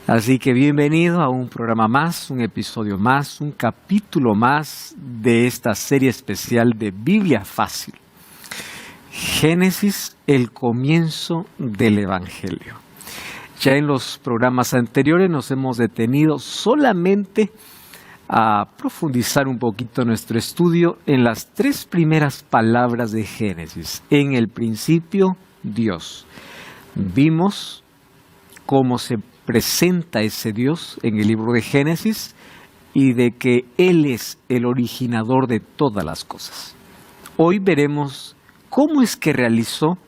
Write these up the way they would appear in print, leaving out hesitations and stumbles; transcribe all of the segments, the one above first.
Así que bienvenido a un programa más, un episodio más, un capítulo más de esta serie especial de Biblia Fácil. Génesis, el comienzo del Evangelio. Ya en los programas anteriores nos hemos detenido solamente a profundizar un poquito nuestro estudio en las 3 primeras palabras de Génesis. En el principio, Dios. Vimos cómo se presenta ese Dios en el libro de Génesis y de que Él es el originador de todas las cosas. Hoy veremos cómo es que realizó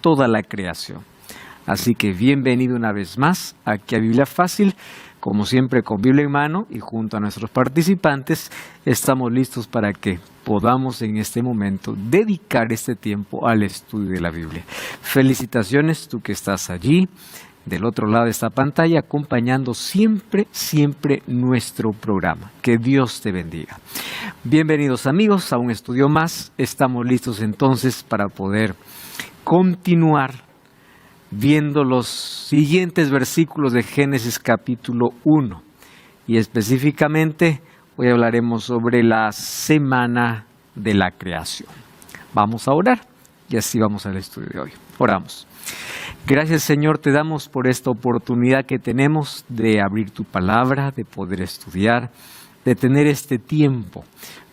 toda la creación. Así que bienvenido una vez más aquí a Biblia Fácil. Como siempre, con Biblia en mano y junto a nuestros participantes, estamos listos para que podamos en este momento dedicar este tiempo al estudio de la Biblia. Felicitaciones, tú que estás allí, del otro lado de esta pantalla, acompañando siempre nuestro programa. Que Dios te bendiga. Bienvenidos amigos a un estudio más. Estamos listos entonces para poder continuar viendo los siguientes versículos de Génesis capítulo 1. Y específicamente hoy hablaremos sobre la semana de la creación. Vamos a orar y así vamos al estudio de hoy. Oramos. Gracias Señor, te damos por esta oportunidad que tenemos de abrir tu palabra, de poder estudiar, de tener este tiempo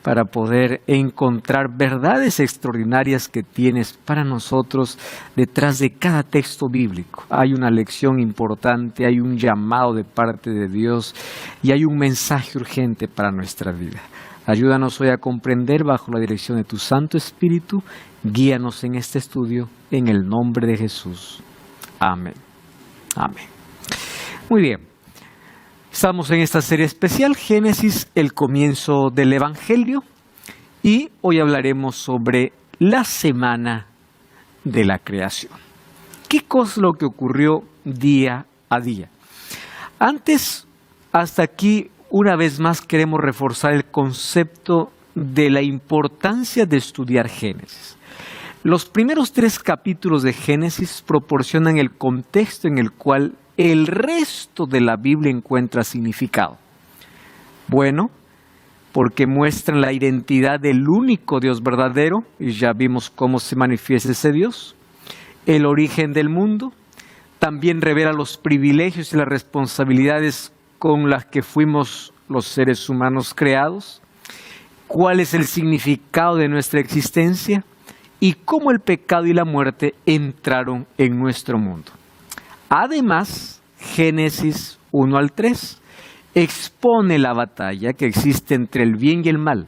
para poder encontrar verdades extraordinarias que tienes para nosotros detrás de cada texto bíblico. Hay una lección importante, hay un llamado de parte de Dios y hay un mensaje urgente para nuestra vida. Ayúdanos hoy a comprender bajo la dirección de tu Santo Espíritu. Guíanos en este estudio, en el nombre de Jesús. Amén. Amén. Muy bien. Estamos en esta serie especial, Génesis, el comienzo del Evangelio. Y hoy hablaremos sobre la semana de la creación. ¿Qué cosa es lo que ocurrió día a día? Antes, hasta aquí, una vez más queremos reforzar el concepto de la importancia de estudiar Génesis. Los primeros 3 capítulos de Génesis proporcionan el contexto en el cual el resto de la Biblia encuentra significado. Bueno, porque muestran la identidad del único Dios verdadero, y ya vimos cómo se manifiesta ese Dios, el origen del mundo, también revela los privilegios y las responsabilidades con las que fuimos los seres humanos creados, cuál es el significado de nuestra existencia, y cómo el pecado y la muerte entraron en nuestro mundo. Además, Génesis 1 al 3 expone la batalla que existe entre el bien y el mal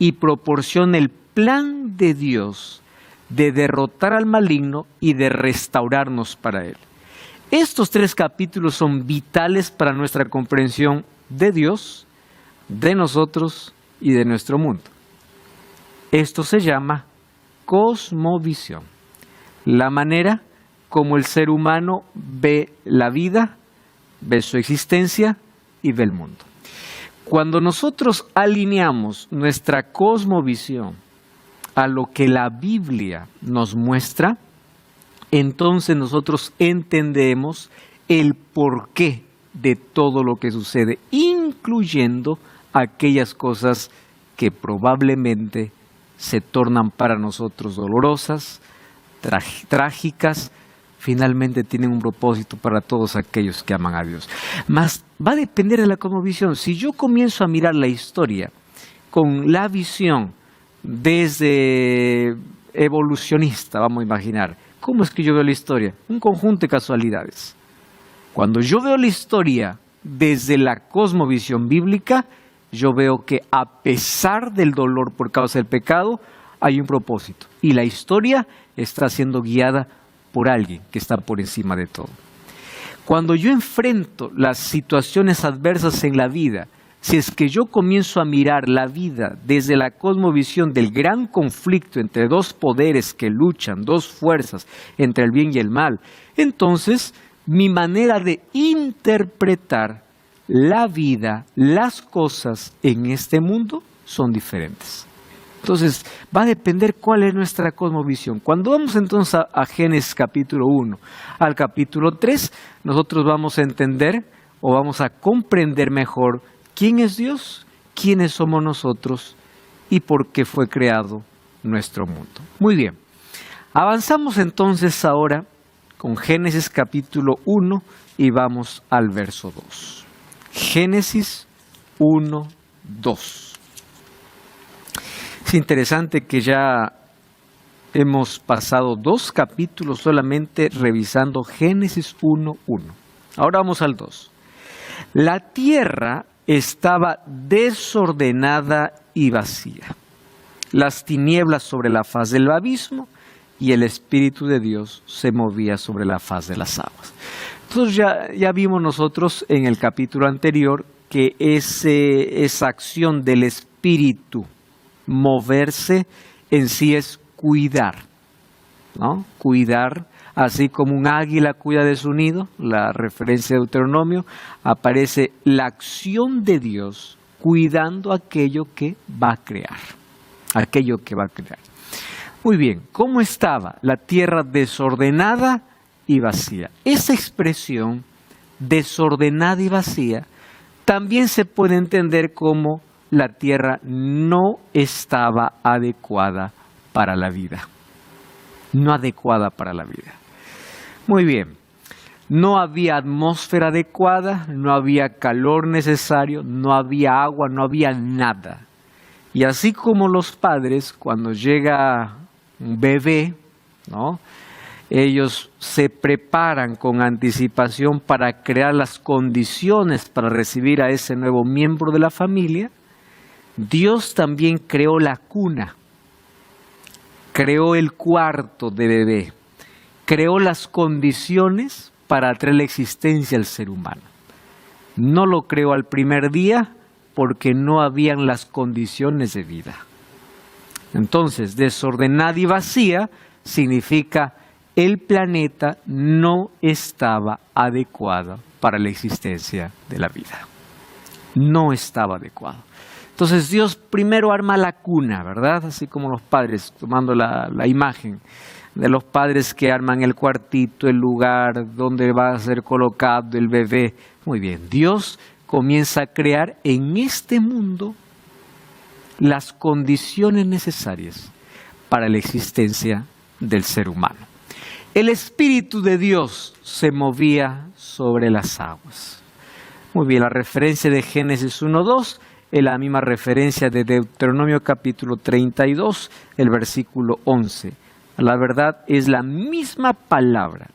y proporciona el plan de Dios de derrotar al maligno y de restaurarnos para Él. Estos 3 capítulos son vitales para nuestra comprensión de Dios, de nosotros y de nuestro mundo. Esto se llama cosmovisión, la manera como el ser humano ve la vida, ve su existencia y ve el mundo. Cuando nosotros alineamos nuestra cosmovisión a lo que la Biblia nos muestra, entonces nosotros entendemos el porqué de todo lo que sucede, incluyendo aquellas cosas que probablemente se tornan para nosotros dolorosas, trágicas, finalmente tienen un propósito para todos aquellos que aman a Dios. Mas va a depender de la cosmovisión. Si yo comienzo a mirar la historia con la visión desde evolucionista, vamos a imaginar, ¿cómo es que yo veo la historia? Un conjunto de casualidades. Cuando yo veo la historia desde la cosmovisión bíblica, yo veo que a pesar del dolor por causa del pecado, hay un propósito. Y la historia está siendo guiada por alguien que está por encima de todo. Cuando yo enfrento las situaciones adversas en la vida, si es que yo comienzo a mirar la vida desde la cosmovisión del gran conflicto entre 2 poderes que luchan, 2 fuerzas entre el bien y el mal, entonces mi manera de interpretar la vida, las cosas en este mundo son diferentes. Entonces, va a depender cuál es nuestra cosmovisión. Cuando vamos entonces a Génesis capítulo 1 al capítulo 3, nosotros vamos a entender o vamos a comprender mejor quién es Dios, quiénes somos nosotros y por qué fue creado nuestro mundo. Muy bien, avanzamos entonces ahora con Génesis capítulo 1 y vamos al verso 2. Génesis 1, 2. Es interesante que ya hemos pasado 2 capítulos solamente revisando Génesis 1, 1. Ahora vamos al 2. La tierra estaba desordenada y vacía, las tinieblas sobre la faz del abismo, y el Espíritu de Dios se movía sobre la faz de las aguas. Entonces ya vimos nosotros en el capítulo anterior que esa acción del Espíritu, moverse, en sí es cuidar, ¿no? Cuidar, así como un águila cuida de su nido, la referencia de Deuteronomio, aparece la acción de Dios cuidando aquello que va a crear, aquello que va a crear. Muy bien, ¿cómo estaba la tierra desordenada y vacía? Esa expresión, desordenada y vacía, también se puede entender como la tierra no estaba adecuada para la vida. No adecuada para la vida. Muy bien, no había atmósfera adecuada, no había calor necesario, no había agua, no había nada. Y así como los padres, cuando llega un bebé, ¿no?, ellos se preparan con anticipación para crear las condiciones para recibir a ese nuevo miembro de la familia, Dios también creó la cuna, creó el cuarto de bebé, creó las condiciones para traer la existencia al ser humano. No lo creó al primer día porque no habían las condiciones de vida. Entonces, desordenada y vacía significa el planeta no estaba adecuado para la existencia de la vida. No estaba adecuado. Entonces Dios primero arma la cuna, ¿verdad? Así como los padres, tomando la imagen de los padres que arman el cuartito, el lugar donde va a ser colocado el bebé. Muy bien, Dios comienza a crear en este mundo las condiciones necesarias para la existencia del ser humano. El Espíritu de Dios se movía sobre las aguas. Muy bien, la referencia de Génesis 1:2 es la misma referencia de Deuteronomio capítulo 32, el versículo 11. La verdad es la misma palabra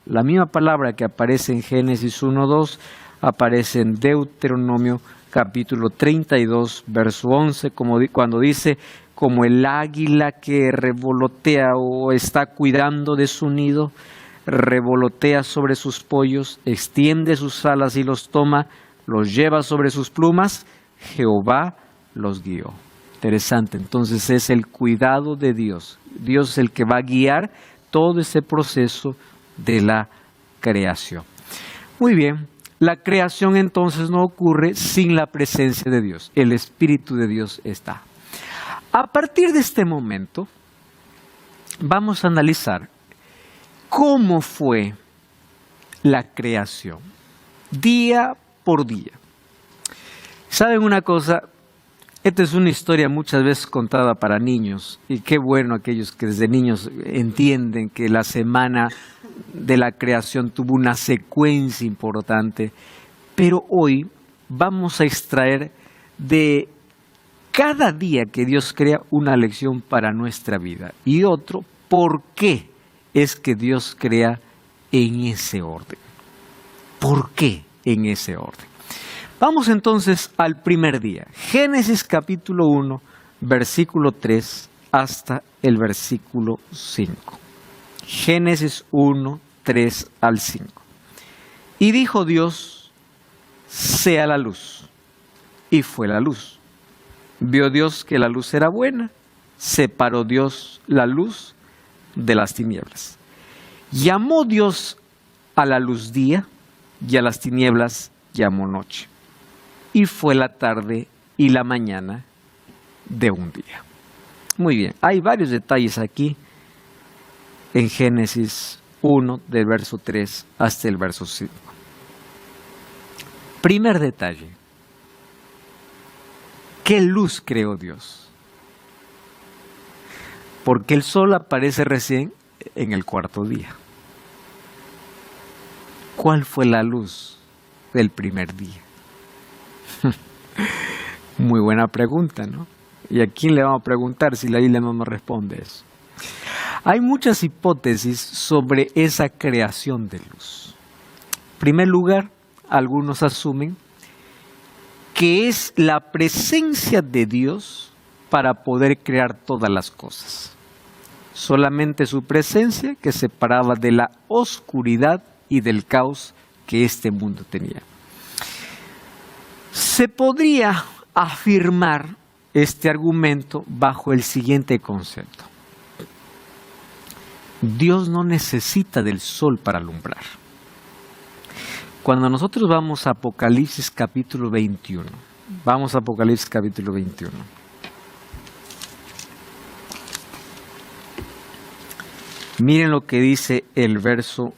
que aparece en Génesis 1:2, aparece en Deuteronomio capítulo 32, verso 11, cuando dice, como el águila que revolotea o está cuidando de su nido, revolotea sobre sus pollos, extiende sus alas y los toma, los lleva sobre sus plumas, Jehová los guió. Interesante, entonces es el cuidado de Dios. Dios es el que va a guiar todo ese proceso de la creación. Muy bien, la creación entonces no ocurre sin la presencia de Dios. El Espíritu de Dios está. A partir de este momento, vamos a analizar cómo fue la creación, día por día. ¿Saben una cosa? Esta es una historia muchas veces contada para niños, y qué bueno aquellos que desde niños entienden que la semana de la creación tuvo una secuencia importante, pero hoy vamos a extraer de cada día que Dios crea una lección para nuestra vida y otro, ¿por qué es que Dios crea en ese orden? ¿Por qué en ese orden? Vamos entonces al primer día, Génesis capítulo 1, versículo 3 hasta el versículo 5. Génesis 1, 3 al 5. Y dijo Dios, sea la luz, y fue la luz. Vio Dios que la luz era buena, separó Dios la luz de las tinieblas. Llamó Dios a la luz día, y a las tinieblas llamó noche. Y fue la tarde y la mañana de un día. Muy bien, hay varios detalles aquí en Génesis 1, del verso 3 hasta el verso 5. Primer detalle. ¿Qué luz creó Dios? Porque el sol aparece recién en el cuarto día. ¿Cuál fue la luz del primer día? Muy buena pregunta, ¿no? ¿Y a quién le vamos a preguntar si la Biblia no nos responde eso? Hay muchas hipótesis sobre esa creación de luz. En primer lugar, algunos asumen que es la presencia de Dios para poder crear todas las cosas. Solamente su presencia que separaba de la oscuridad y del caos que este mundo tenía. Se podría afirmar este argumento bajo el siguiente concepto. Dios no necesita del sol para alumbrar. Cuando nosotros vamos a Apocalipsis capítulo 21, vamos a Apocalipsis capítulo 21. Miren lo que dice el verso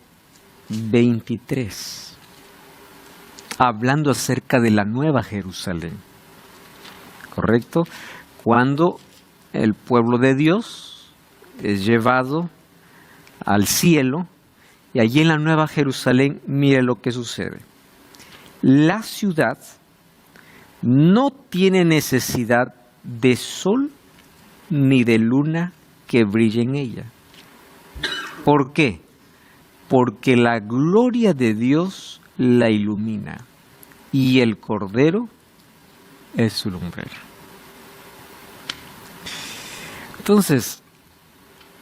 23, hablando acerca de la nueva Jerusalén, ¿correcto? Cuando el pueblo de Dios es llevado al cielo, y allí en la nueva Jerusalén, mire lo que sucede. La ciudad no tiene necesidad de sol ni de luna que brille en ella. ¿Por qué? Porque la gloria de Dios la ilumina y el Cordero es su lumbrera. Entonces,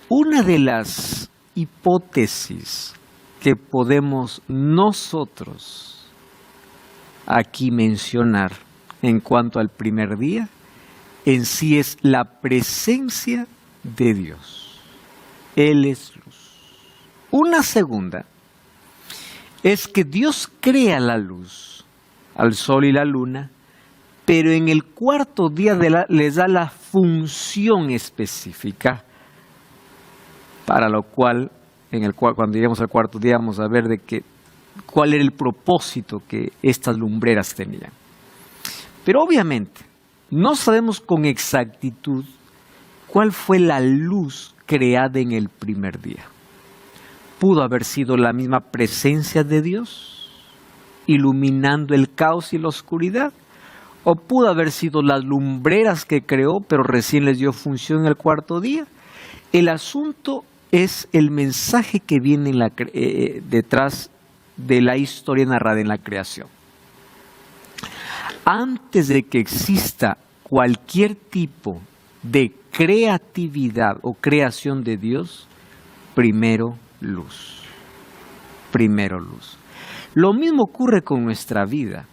una de las hipótesis que podemos nosotros aquí mencionar en cuanto al primer día, en sí es la presencia de Dios. Él es luz. Una segunda es que Dios crea la luz, al sol y la luna, pero en el cuarto día les da la función específica, para lo cual, cuando lleguemos al cuarto día vamos a ver cuál era el propósito que estas lumbreras tenían. Pero obviamente no sabemos con exactitud cuál fue la luz creada en el primer día. Pudo haber sido la misma presencia de Dios iluminando el caos y la oscuridad, o pudo haber sido las lumbreras que creó pero recién les dio función en el cuarto día. El asunto es el mensaje que viene detrás de la historia narrada en la creación. Antes de que exista cualquier tipo de creatividad o creación de Dios, primero luz. Primero luz. Lo mismo ocurre con nuestra vida.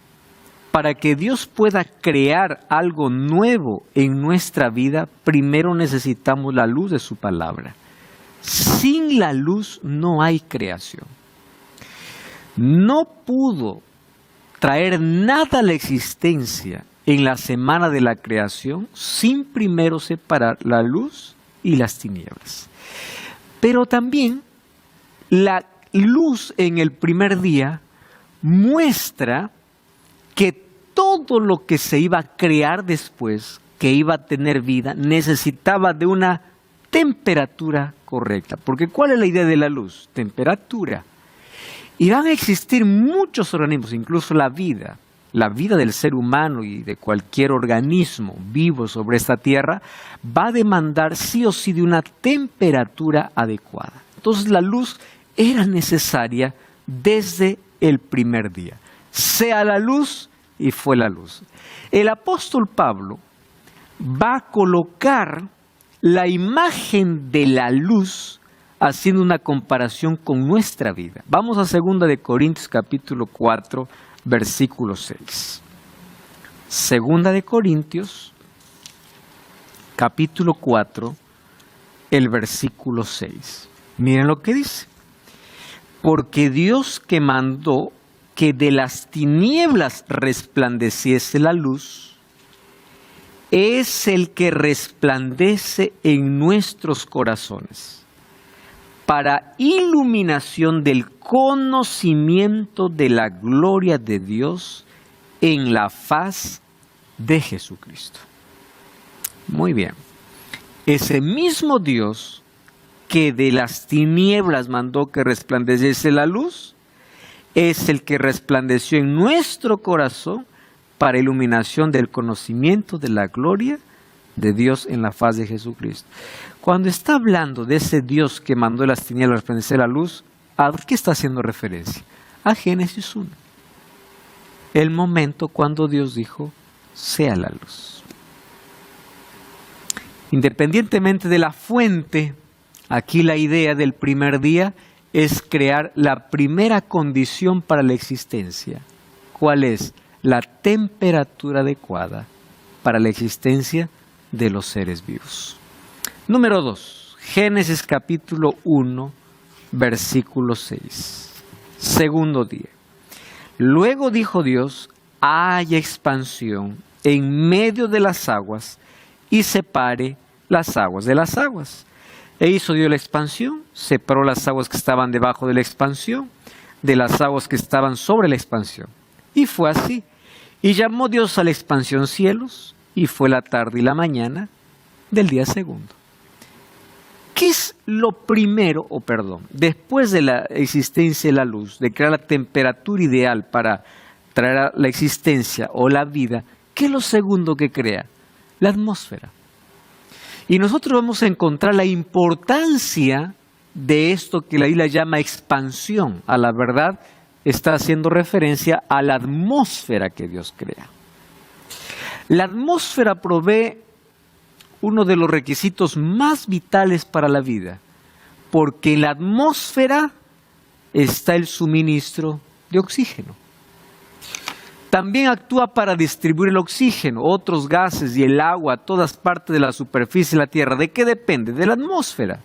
Para que Dios pueda crear algo nuevo en nuestra vida, primero necesitamos la luz de su palabra. Sin la luz no hay creación. No pudo traer nada a la existencia en la semana de la creación sin primero separar la luz y las tinieblas. Pero también la luz en el primer día muestra que todo lo que se iba a crear después, que iba a tener vida, necesitaba de una temperatura correcta. Porque ¿cuál es la idea de la luz? Temperatura. Y van a existir muchos organismos, incluso la vida del ser humano y de cualquier organismo vivo sobre esta tierra, va a demandar sí o sí de una temperatura adecuada. Entonces la luz era necesaria desde el primer día. Sea la luz, y fue la luz. El apóstol Pablo va a colocar la imagen de la luz haciendo una comparación con nuestra vida. Vamos a 2 de Corintios capítulo 4, versículo 6. 2 de Corintios capítulo 4, el versículo 6. Miren lo que dice. Porque Dios que mandó que de las tinieblas resplandeciese la luz, es el que resplandece en nuestros corazones, para iluminación del conocimiento de la gloria de Dios en la faz de Jesucristo. Muy bien. Ese mismo Dios que de las tinieblas mandó que resplandeciese la luz, es el que resplandeció en nuestro corazón para iluminación del conocimiento de la gloria de Dios en la faz de Jesucristo. Cuando está hablando de ese Dios que mandó de las tinieblas resplandecer la luz, ¿a qué está haciendo referencia? A Génesis 1. El momento cuando Dios dijo, sea la luz. Independientemente de la fuente, aquí la idea del primer día es crear la primera condición para la existencia. ¿Cuál es? La temperatura adecuada para la existencia de los seres vivos. Número 2, Génesis capítulo 1, versículo 6. Segundo día. Luego dijo Dios, haya expansión en medio de las aguas y separe las aguas de las aguas. E hizo Dios la expansión, separó las aguas que estaban debajo de la expansión, de las aguas que estaban sobre la expansión. Y fue así. Y llamó Dios a la expansión cielos, y fue la tarde y la mañana del día segundo. ¿Qué es lo primero, después de la existencia de la luz, de crear la temperatura ideal para traer a la existencia o la vida? ¿Qué es lo segundo que crea? La atmósfera. Y nosotros vamos a encontrar la importancia de esto que la Biblia llama expansión. A la verdad, está haciendo referencia a la atmósfera que Dios crea. La atmósfera provee uno de los requisitos más vitales para la vida, porque en la atmósfera está el suministro de oxígeno. También actúa para distribuir el oxígeno, otros gases y el agua a todas partes de la superficie de la Tierra. ¿De qué depende? De la atmósfera.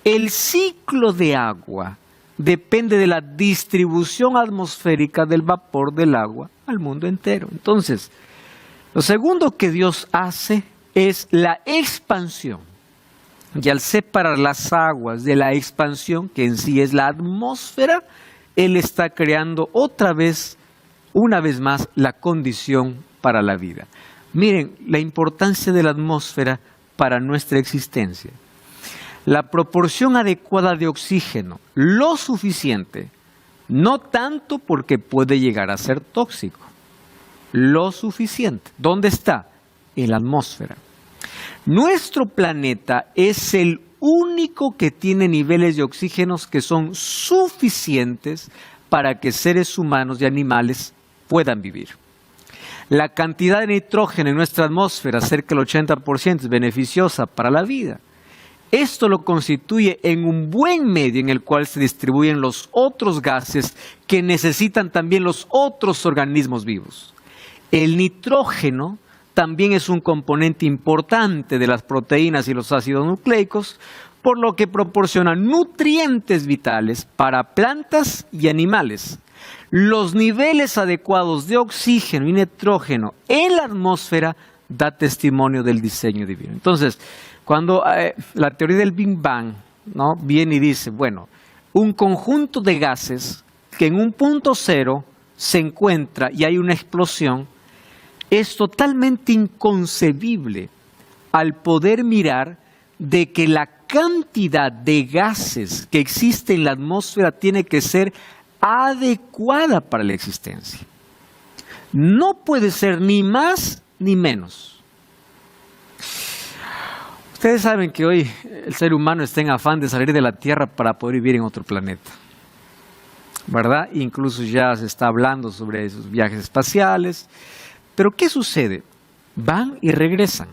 El ciclo de agua depende de la distribución atmosférica del vapor del agua al mundo entero. Entonces, lo segundo que Dios hace es la expansión. Y al separar las aguas de la expansión, que en sí es la atmósfera, Él está creando una vez más, la condición para la vida. Miren, la importancia de la atmósfera para nuestra existencia. La proporción adecuada de oxígeno, lo suficiente, no tanto porque puede llegar a ser tóxico, lo suficiente. ¿Dónde está? En la atmósfera. Nuestro planeta es el único que tiene niveles de oxígenos que son suficientes para que seres humanos y animales puedan vivir. La cantidad de nitrógeno en nuestra atmósfera, cerca del 80%, es beneficiosa para la vida. Esto lo constituye en un buen medio en el cual se distribuyen los otros gases que necesitan también los otros organismos vivos. El nitrógeno también es un componente importante de las proteínas y los ácidos nucleicos, por lo que proporciona nutrientes vitales para plantas y animales. Los niveles adecuados de oxígeno y nitrógeno en la atmósfera da testimonio del diseño divino. Entonces, cuando la teoría del Big Bang, ¿no?, viene y dice, bueno, un conjunto de gases que en un punto cero se encuentra y hay una explosión, es totalmente inconcebible al poder mirar de que la cantidad de gases que existe en la atmósfera tiene que ser adecuada para la existencia. No puede ser ni más ni menos. Ustedes saben que hoy el ser humano está en afán de salir de la Tierra para poder vivir en otro planeta, ¿verdad? Incluso ya se está hablando sobre esos viajes espaciales. Pero ¿qué sucede? Van y regresan.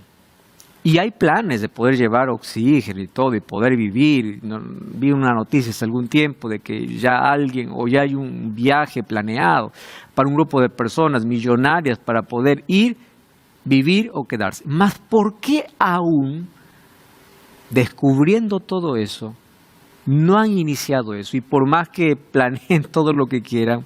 Y hay planes de poder llevar oxígeno y todo, y poder vivir. Vi una noticia hace algún tiempo de que ya hay un viaje planeado para un grupo de personas millonarias para poder ir, vivir o quedarse. Mas, ¿por qué aún, descubriendo todo eso, no han iniciado eso? Y por más que planeen todo lo que quieran,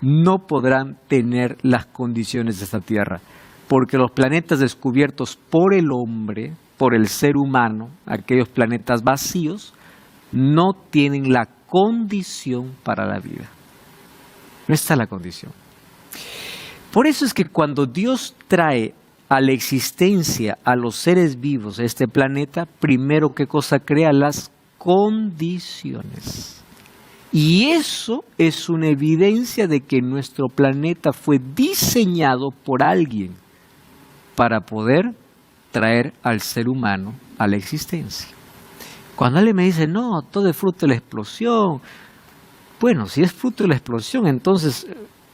no podrán tener las condiciones de esta tierra, porque los planetas descubiertos por el hombre, por el ser humano, aquellos planetas vacíos, no tienen la condición para la vida. No está la condición. Por eso es que cuando Dios trae a la existencia a los seres vivos a este planeta, primero ¿qué cosa crea? Las condiciones. Y eso es una evidencia de que nuestro planeta fue diseñado por alguien para poder traer al ser humano a la existencia. Cuando alguien me dice, no, todo es fruto de la explosión. Bueno, si es fruto de la explosión, entonces,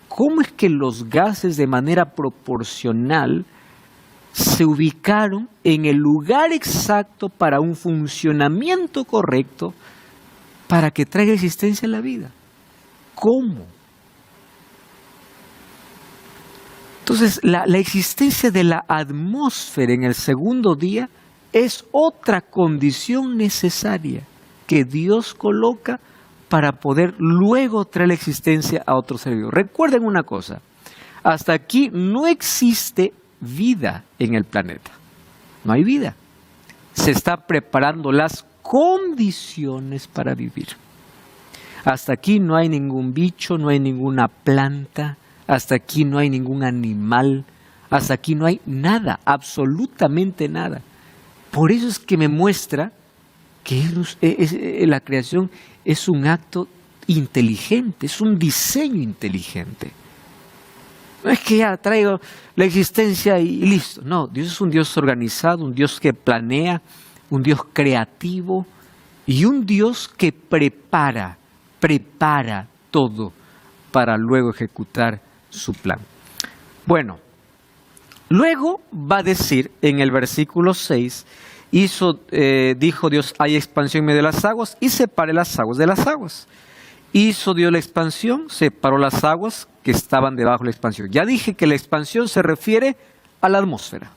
¿cómo es que los gases de manera proporcional se ubicaron en el lugar exacto para un funcionamiento correcto para que traiga existencia a la vida? ¿Cómo? Entonces, la existencia de la atmósfera en el segundo día es otra condición necesaria que Dios coloca para poder luego traer la existencia a otro ser vivo. Recuerden una cosa, hasta aquí no existe vida en el planeta, no hay vida. Se está preparando las condiciones para vivir. Hasta aquí no hay ningún bicho, no hay ninguna planta, hasta aquí no hay ningún animal, hasta aquí no hay nada, absolutamente nada. Por eso es que me muestra que la creación es un acto inteligente, es un diseño inteligente. No es que ya traigo la existencia y listo. No, Dios es un Dios organizado, un Dios que planea, un Dios creativo y un Dios que prepara todo para luego ejecutar su plan. Bueno, luego va a decir en el versículo 6, dijo Dios, hay expansión en medio de las aguas y separe las aguas de las aguas. Hizo Dios la expansión, separó las aguas que estaban debajo de la expansión. Ya dije que la expansión se refiere a la atmósfera.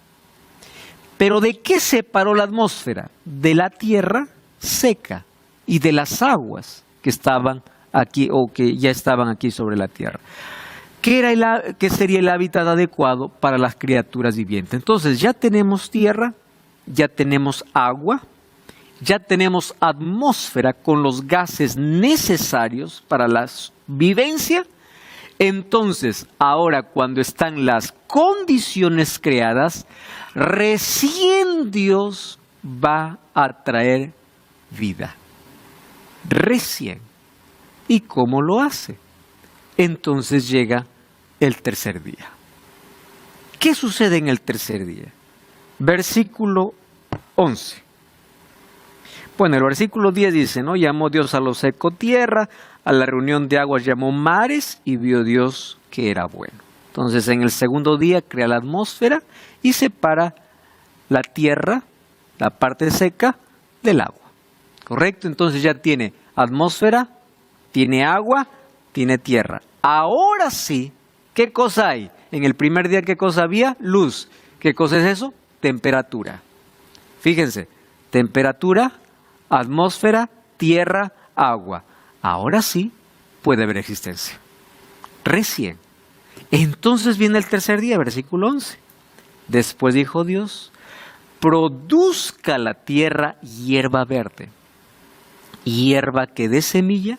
¿Pero de qué separó la atmósfera? De la tierra seca y de las aguas que estaban aquí o que ya estaban aquí sobre la tierra. ¿Qué sería el hábitat adecuado para las criaturas vivientes? Entonces ya tenemos tierra, ya tenemos agua, ya tenemos atmósfera con los gases necesarios para la vivencia. Entonces, ahora cuando están las condiciones creadas, recién Dios va a traer vida. Recién. ¿Y cómo lo hace? Entonces llega el tercer día. ¿Qué sucede en el tercer día? Versículo 11. Bueno, el versículo 10 dice, ¿no? Llamó Dios a lo seco tierra, a la reunión de aguas llamó mares y vio Dios que era bueno. Entonces en el segundo día crea la atmósfera y separa la tierra, la parte seca, del agua. ¿Correcto? Entonces ya tiene atmósfera, tiene agua, tiene tierra. Ahora sí, ¿qué cosa hay? En el primer día, ¿qué cosa había? Luz. ¿Qué cosa es eso? Temperatura. Fíjense, temperatura, atmósfera, tierra, agua. Ahora sí puede haber existencia. Recién. Entonces viene el tercer día, versículo 11. Después dijo Dios, produzca la tierra hierba verde, hierba que dé semilla,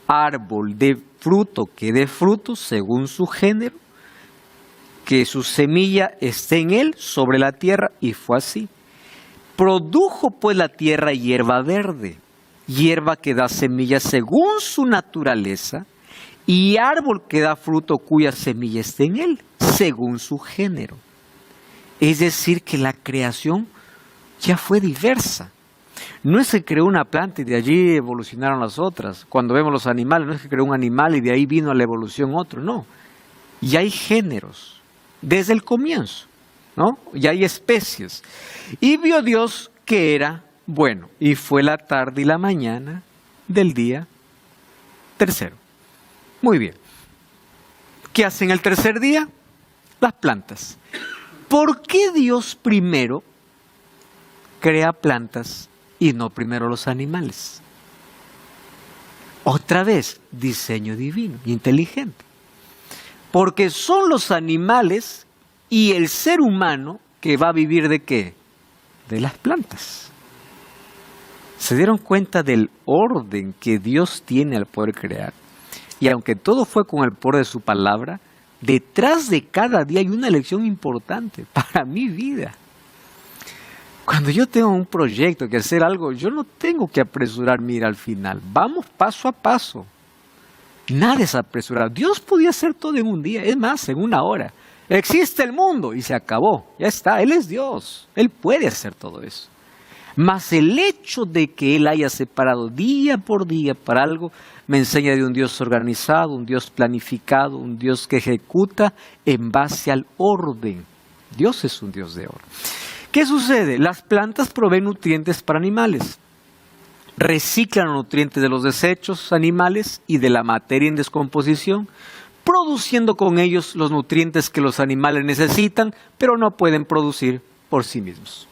árbol de fruto que dé fruto según su género, que su semilla esté en él sobre la tierra, y fue así. Produjo pues la tierra hierba verde, hierba que da semilla según su naturaleza, y árbol que da fruto cuya semilla esté en él, según su género. Es decir, que la creación ya fue diversa. No es que creó una planta y de allí evolucionaron las otras. Cuando vemos los animales, no es que creó un animal y de ahí vino a la evolución otro, no. Y hay géneros, desde el comienzo, ¿no? Y hay especies. Y vio Dios que era bueno, y fue la tarde y la mañana del día tercero. Muy bien. ¿Qué hacen el tercer día? Las plantas. ¿Por qué Dios primero crea plantas y no primero los animales? Otra vez, diseño divino, inteligente. Porque son los animales y el ser humano que va a vivir ¿de qué? De las plantas. ¿Se dieron cuenta del orden que Dios tiene al poder crear? Y aunque todo fue con el poder de su palabra, detrás de cada día hay una lección importante para mi vida. Cuando yo tengo un proyecto que hacer algo, yo no tengo que apresurarme a ir al final. Vamos paso a paso. Nada es apresurado. Dios podía hacer todo en un día, es más, en una hora. Existe el mundo y se acabó. Ya está, Él es Dios. Él puede hacer todo eso. Mas el hecho de que Él haya separado día por día para algo, me enseña de un Dios organizado, un Dios planificado, un Dios que ejecuta en base al orden. Dios es un Dios de orden. ¿Qué sucede? Las plantas proveen nutrientes para animales. Reciclan los nutrientes de los desechos animales y de la materia en descomposición, produciendo con ellos los nutrientes que los animales necesitan, pero no pueden producir por sí mismos.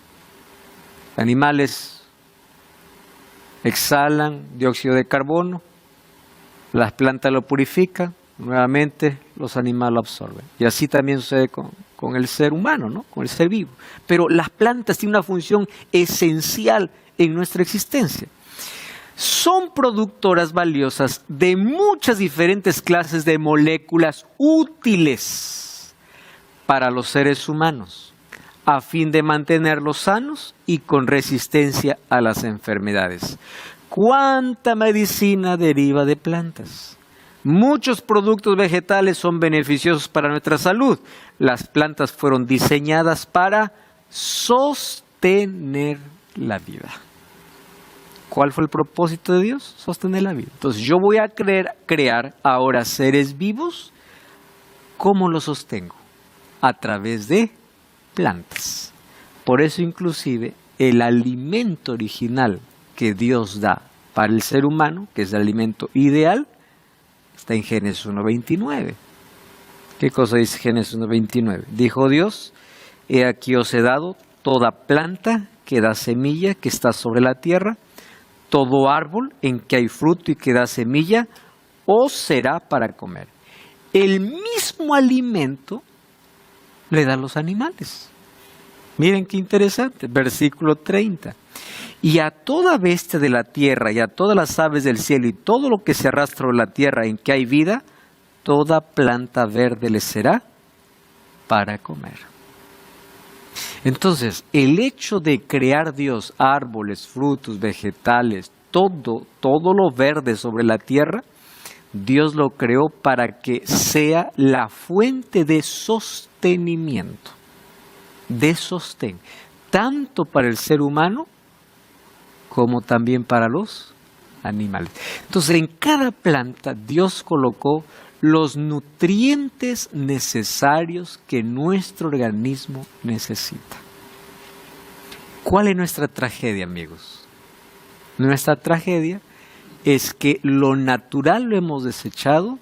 Animales exhalan dióxido de carbono, las plantas lo purifican, nuevamente los animales lo absorben. Y así también sucede con el ser humano, ¿no? Con el ser vivo. Pero las plantas tienen una función esencial en nuestra existencia. Son productoras valiosas de muchas diferentes clases de moléculas útiles para los seres humanos, a fin de mantenerlos sanos y con resistencia a las enfermedades. ¿Cuánta medicina deriva de plantas? Muchos productos vegetales son beneficiosos para nuestra salud. Las plantas fueron diseñadas para sostener la vida. ¿Cuál fue el propósito de Dios? Sostener la vida. Entonces yo voy a crear ahora seres vivos. ¿Cómo los sostengo? A través de plantas. Por eso inclusive el alimento original que Dios da para el ser humano, que es el alimento ideal, está en Génesis 1:29. ¿Qué cosa dice Génesis 1:29? Dijo Dios: he aquí os he dado toda planta que da semilla, que está sobre la tierra, todo árbol en que hay fruto y que da semilla, os será para comer. El mismo alimento le dan los animales. Miren qué interesante, versículo 30. Y a toda bestia de la tierra y a todas las aves del cielo y todo lo que se arrastra en la tierra en que hay vida, toda planta verde les será para comer. Entonces, el hecho de crear Dios árboles, frutos, vegetales, todo lo verde sobre la tierra, Dios lo creó para que sea la fuente de sostenimiento, de sostén, tanto para el ser humano como también para los animales. Entonces, en cada planta Dios colocó los nutrientes necesarios que nuestro organismo necesita. ¿Cuál es nuestra tragedia, amigos? Nuestra tragedia es que lo natural lo hemos desechado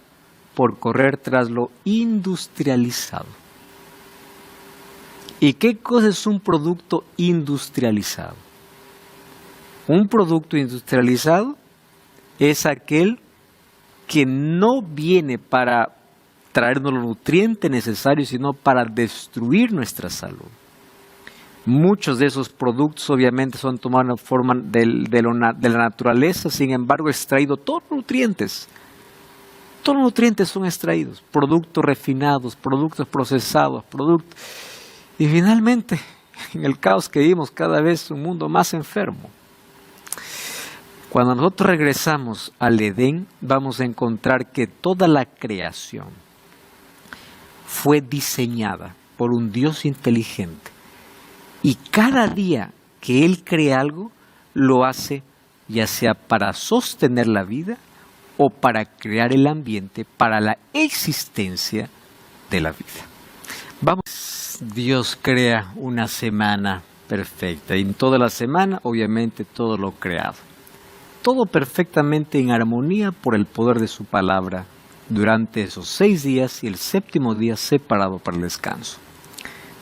por correr tras lo industrializado. ¿Y qué cosa es un producto industrializado? Un producto industrializado es aquel que no viene para traernos los nutrientes necesarios, sino para destruir nuestra salud. Muchos de esos productos obviamente son tomados en forma de la naturaleza, sin embargo extraído todos los nutrientes. Todos los nutrientes son extraídos, productos refinados, productos procesados, y finalmente, en el caos que vivimos, cada vez un mundo más enfermo. Cuando nosotros regresamos al Edén, vamos a encontrar que toda la creación fue diseñada por un Dios inteligente. Y cada día que Él crea algo, lo hace ya sea para sostener la vida o para crear el ambiente para la existencia de la vida. Vamos, Dios crea una semana perfecta y en toda la semana obviamente todo lo creado. Todo perfectamente en armonía por el poder de su palabra durante esos 6 días y el 7º día separado para el descanso.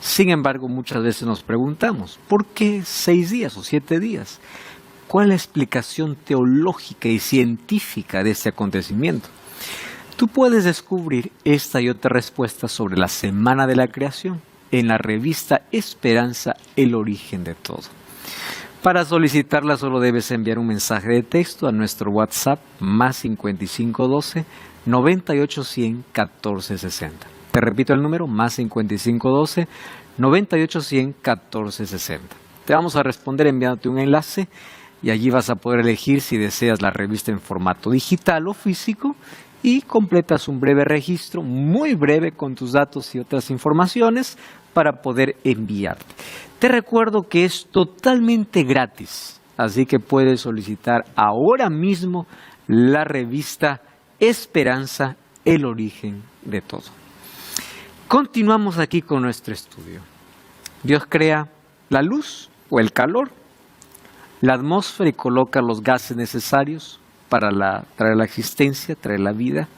Sin embargo, muchas veces nos preguntamos, ¿por qué 6 días o 7 días? ¿Cuál es la explicación teológica y científica de este acontecimiento? Tú puedes descubrir esta y otra respuesta sobre la semana de la creación en la revista Esperanza, el origen de todo. Para solicitarla solo debes enviar un mensaje de texto a nuestro WhatsApp +5512 98 100 14 60. Te repito el número, más 5512 9810 1460. Te vamos a responder enviándote un enlace y allí vas a poder elegir si deseas la revista en formato digital o físico y completas un breve registro, muy breve, con tus datos y otras informaciones para poder enviarte. Te recuerdo que es totalmente gratis, así que puedes solicitar ahora mismo la revista Esperanza, el origen de todo. Continuamos aquí con nuestro estudio. Dios crea la luz o el calor, la atmósfera, y coloca los gases necesarios para traer la existencia, traer la vida.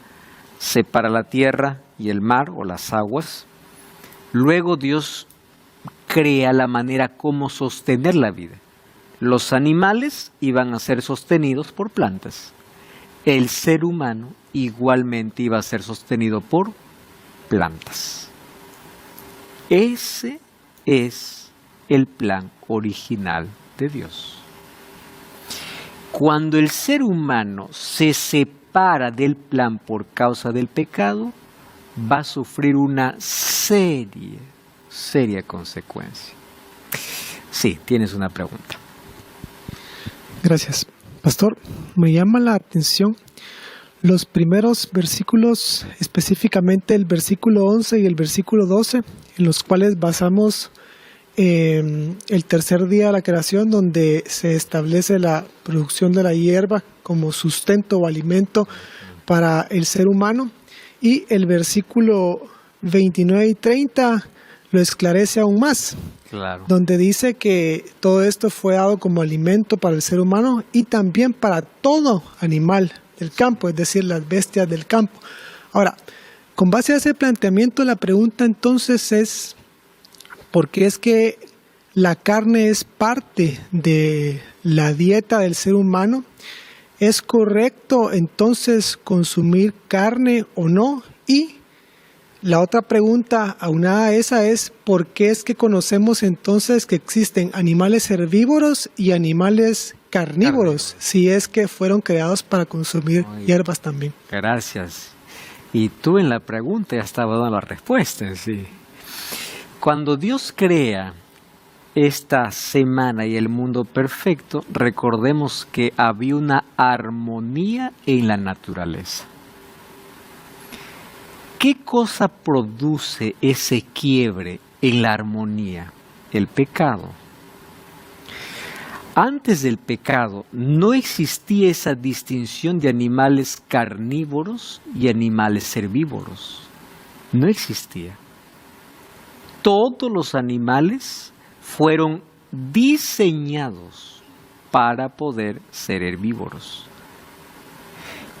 Separa la tierra y el mar o las aguas. Luego Dios crea la manera como sostener la vida. Los animales iban a ser sostenidos por plantas. El ser humano igualmente iba a ser sostenido por plantas. Ese es el plan original de Dios. Cuando el ser humano se separa del plan por causa del pecado, va a sufrir una seria consecuencia. Sí, tienes una pregunta. Gracias. Pastor, me llama la atención los primeros versículos, específicamente el versículo 11 y el versículo 12, en los cuales basamos el tercer día de la creación, donde se establece la producción de la hierba como sustento o alimento para el ser humano, y el versículo 29 y 30 lo esclarece aún más, Claro. donde dice que todo esto fue dado como alimento para el ser humano y también para todo animal del campo, es decir, las bestias del campo. Ahora, con base a ese planteamiento, la pregunta entonces es, ¿por qué es que la carne es parte de la dieta del ser humano? ¿Es correcto entonces consumir carne o no? Y la otra pregunta aunada a esa es, ¿por qué es que conocemos entonces que existen animales herbívoros y animales carnívoros, si es que fueron creados para consumir hierbas también? Gracias. Y tú en la pregunta ya estabas dando la respuesta, sí. Cuando Dios crea esta semana y el mundo perfecto, recordemos que había una armonía en la naturaleza. ¿Qué cosa produce ese quiebre en la armonía? El pecado. Antes del pecado no existía esa distinción de animales carnívoros y animales herbívoros. No existía. Todos los animales fueron diseñados para poder ser herbívoros.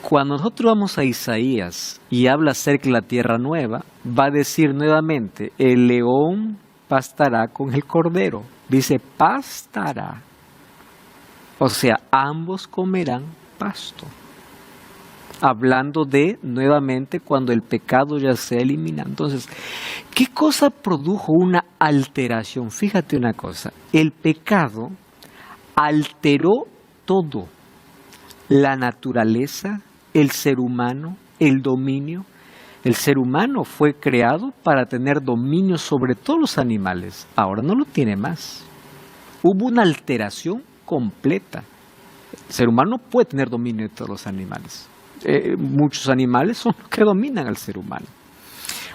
Cuando nosotros vamos a Isaías y habla acerca de la tierra nueva, va a decir nuevamente, el león pastará con el cordero. Dice, pastará. O sea, ambos comerán pasto. Hablando de, nuevamente, cuando el pecado ya se elimina. Entonces, ¿qué cosa produjo una alteración? Fíjate una cosa, el pecado alteró todo. La naturaleza, el ser humano, el dominio. El ser humano fue creado para tener dominio sobre todos los animales. Ahora no lo tiene más. Hubo una alteración completa. El ser humano puede tener dominio de todos los animales. Muchos animales son los que dominan al ser humano.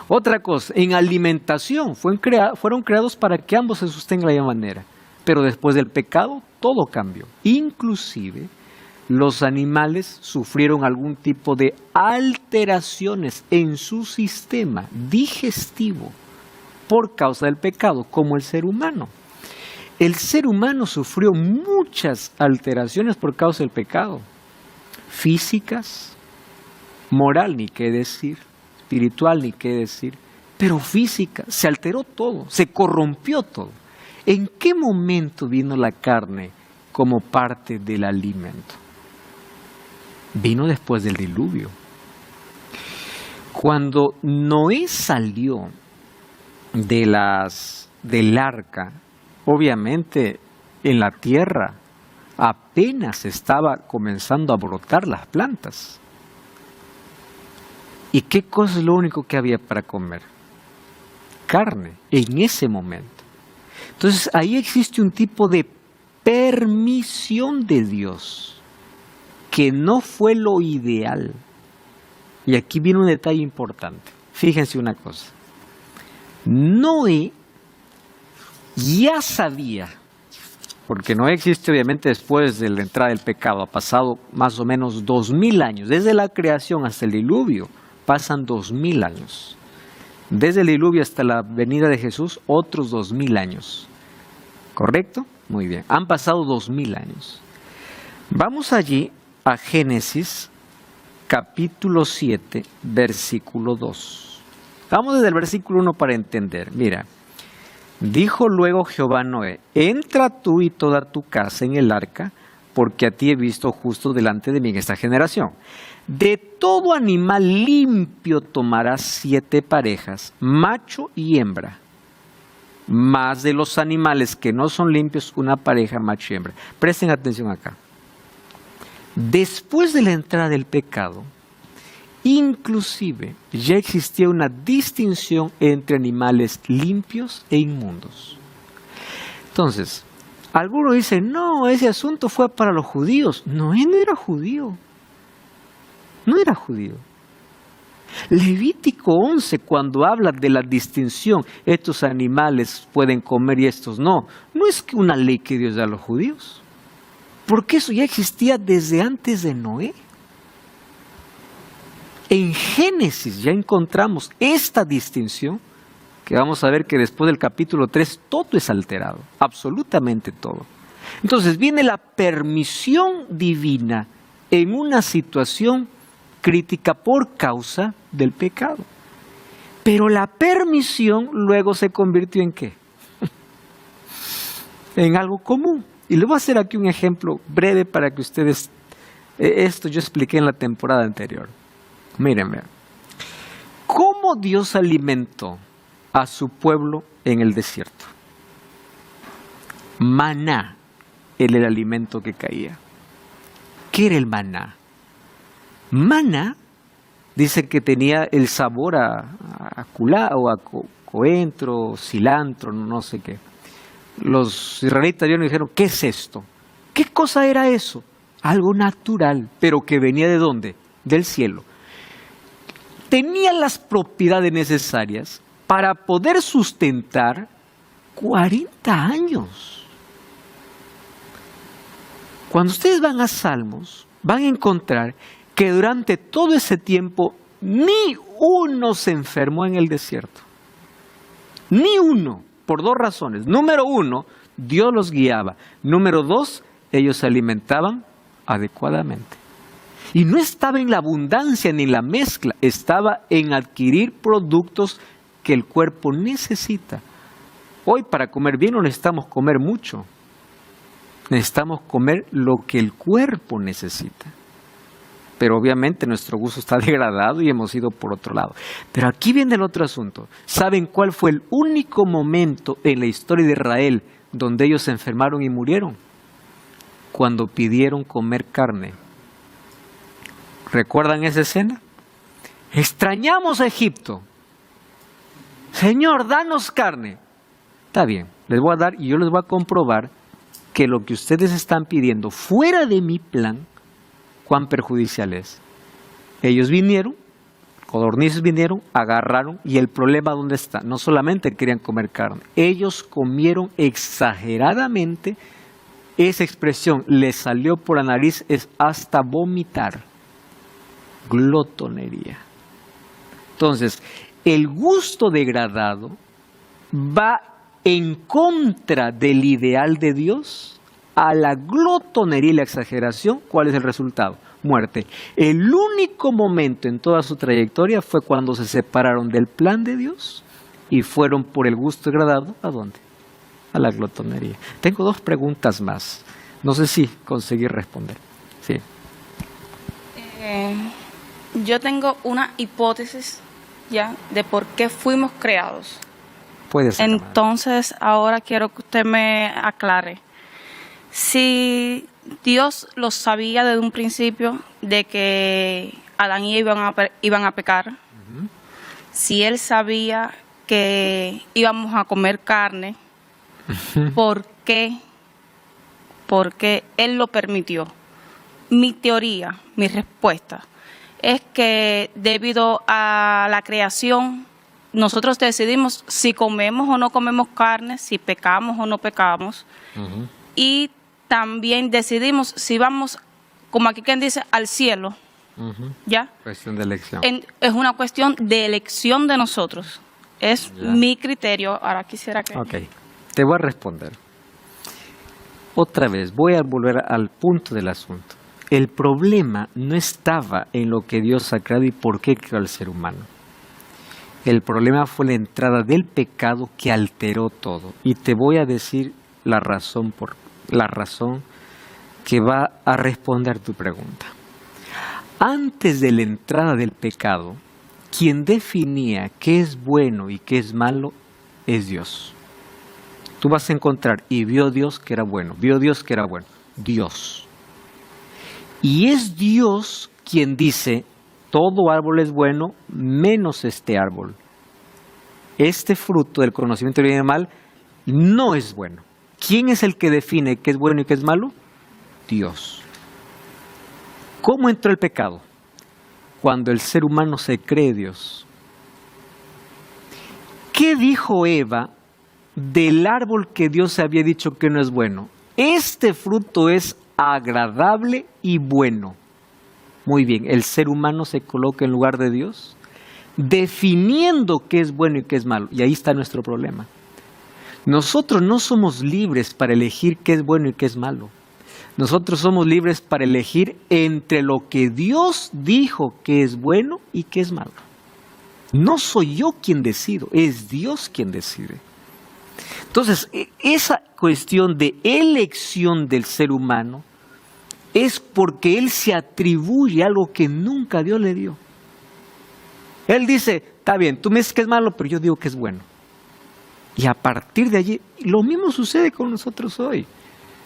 Otra cosa, en alimentación fueron creados para que ambos se sostengan de la misma manera. Pero después del pecado todo cambió. Inclusive los animales sufrieron algún tipo de alteraciones en su sistema digestivo por causa del pecado, como el ser humano. El ser humano sufrió muchas alteraciones por causa del pecado, físicas, moral ni qué decir, espiritual ni qué decir, pero física, se alteró todo, se corrompió todo. ¿En qué momento vino la carne como parte del alimento? Vino después del diluvio. Cuando Noé salió del arca, obviamente en la tierra apenas estaba comenzando a brotar las plantas. ¿Y qué cosa es lo único que había para comer? carne en ese momento. Entonces ahí existe un tipo de permisión de Dios que no fue lo ideal. Y aquí viene un detalle importante. Fíjense una cosa. Noé ya sabía, porque Noé existe obviamente después de la entrada del pecado, ha pasado más o menos 2000 años, desde la creación hasta el diluvio, pasan 2000 años. Desde el diluvio hasta la venida de Jesús, otros 2000 años. ¿Correcto? Muy bien, han pasado 2000 años. Vamos allí a Génesis, capítulo 7, versículo 2. Vamos desde el versículo 1 para entender. Mira, dijo luego Jehová a Noé, entra tú y toda tu casa en el arca, porque a ti he visto justo delante de mí en esta generación. De todo animal limpio tomarás 7 parejas, macho y hembra. Más de los animales que no son limpios, una pareja, macho y hembra. Presten atención acá. Después de la entrada del pecado, inclusive ya existía una distinción entre animales limpios e inmundos. Entonces, algunos dicen, no, ese asunto fue para los judíos. No, él no era judío. No era judío. Levítico 11, cuando habla de la distinción, estos animales pueden comer y estos no, no es que una ley que Dios da a los judíos, porque eso ya existía desde antes de Noé. En Génesis ya encontramos esta distinción, que vamos a ver que después del capítulo 3 todo es alterado, absolutamente todo. Entonces viene la permisión divina en una situación crítica por causa del pecado. Pero la permisión luego se convirtió ¿en qué? En algo común. Y le voy a hacer aquí un ejemplo breve para que ustedes, esto yo expliqué en la temporada anterior. Mírenme, ¿cómo Dios alimentó a su pueblo en el desierto? Maná era el alimento que caía. ¿Qué era el maná? Maná dice que tenía el sabor a culá o a coentro, cilantro, no sé qué. Los israelitas vieron y dijeron, ¿qué es esto? ¿Qué cosa era eso? Algo natural, pero que venía ¿de dónde? Del cielo. Tenía las propiedades necesarias para poder sustentar 40 años. Cuando ustedes van a Salmos, van a encontrar que durante todo ese tiempo ni uno se enfermó en el desierto. Ni uno, por 2 razones. Número 1, Dios los guiaba. Número 2, ellos se alimentaban adecuadamente. Y no estaba en la abundancia ni en la mezcla, estaba en adquirir productos que el cuerpo necesita. Hoy para comer bien no necesitamos comer mucho, necesitamos comer lo que el cuerpo necesita. Pero obviamente nuestro gusto está degradado y hemos ido por otro lado. Pero aquí viene el otro asunto. ¿Saben cuál fue el único momento en la historia de Israel donde ellos se enfermaron y murieron? Cuando pidieron comer carne. ¿Recuerdan esa escena? Extrañamos a Egipto. Señor, danos carne. Está bien, les voy a dar y yo les voy a comprobar que lo que ustedes están pidiendo fuera de mi plan, cuán perjudicial es. Ellos vinieron, codornices vinieron, agarraron y el problema ¿dónde está? No solamente querían comer carne, ellos comieron exageradamente. Esa expresión les salió por la nariz, es hasta vomitar. Glotonería. Entonces, el gusto degradado va en contra del ideal de Dios. A la glotonería y la exageración, ¿cuál es el resultado? Muerte. El único momento en toda su trayectoria fue cuando se separaron del plan de Dios y fueron por el gusto degradado, ¿a dónde? A la glotonería. Tengo 2 preguntas más. No sé si conseguí responder. Sí. Yo tengo una hipótesis ya de por qué fuimos creados. Puede ser. Entonces, ahora quiero que usted me aclare. Si Dios lo sabía desde un principio de que Adán y Eva iban a pecar, si Él sabía que íbamos a comer carne. ¿Por qué? Porque Él lo permitió. Mi teoría, mi respuesta, es que debido a la creación, nosotros decidimos si comemos o no comemos carne, si pecamos o no pecamos, y también decidimos si vamos, como aquí quien dice, al cielo. ¿Ya? Cuestión de elección. Es una cuestión de elección de nosotros. Es mi criterio. Ahora quisiera que... Ok, te voy a responder. Otra vez, voy a volver al punto del asunto. El problema no estaba en lo que Dios ha creado y por qué creó al ser humano. El problema fue la entrada del pecado que alteró todo. Y te voy a decir la razón que va a responder tu pregunta. Antes de la entrada del pecado, quien definía qué es bueno y qué es malo es Dios. Tú vas a encontrar, y vio Dios que era bueno, vio Dios que era bueno, Dios. Y es Dios quien dice, todo árbol es bueno, menos este árbol. Este fruto del conocimiento del bien y del mal no es bueno. ¿Quién es el que define qué es bueno y qué es malo? Dios. ¿Cómo entró el pecado? Cuando el ser humano se cree Dios. ¿Qué dijo Eva del árbol que Dios había dicho que no es bueno? Este fruto es agradable y bueno. Muy bien, el ser humano se coloca en lugar de Dios, definiendo qué es bueno y qué es malo. Y ahí está nuestro problema. Nosotros no somos libres para elegir qué es bueno y qué es malo. Nosotros somos libres para elegir entre lo que Dios dijo que es bueno y que es malo. No soy yo quien decido, es Dios quien decide. Entonces, esa cuestión de elección del ser humano es porque él se atribuye algo que nunca Dios le dio. Él dice, está bien, tú me dices que es malo, pero yo digo que es bueno. Y a partir de allí, lo mismo sucede con nosotros hoy.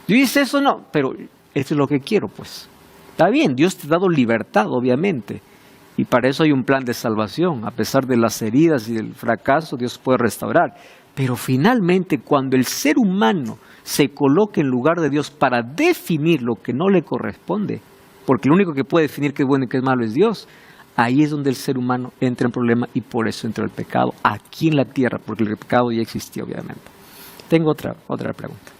Yo hice eso, no, pero eso es lo que quiero, pues. Está bien, Dios te ha dado libertad, obviamente. Y para eso hay un plan de salvación. A pesar de las heridas y del fracaso, Dios puede restaurar. Pero finalmente, cuando el ser humano se coloca en lugar de Dios para definir lo que no le corresponde, porque lo único que puede definir qué es bueno y qué es malo es Dios, ahí es donde el ser humano entra en problema y por eso entró el pecado aquí en la tierra, porque el pecado ya existía, obviamente. Tengo otra pregunta.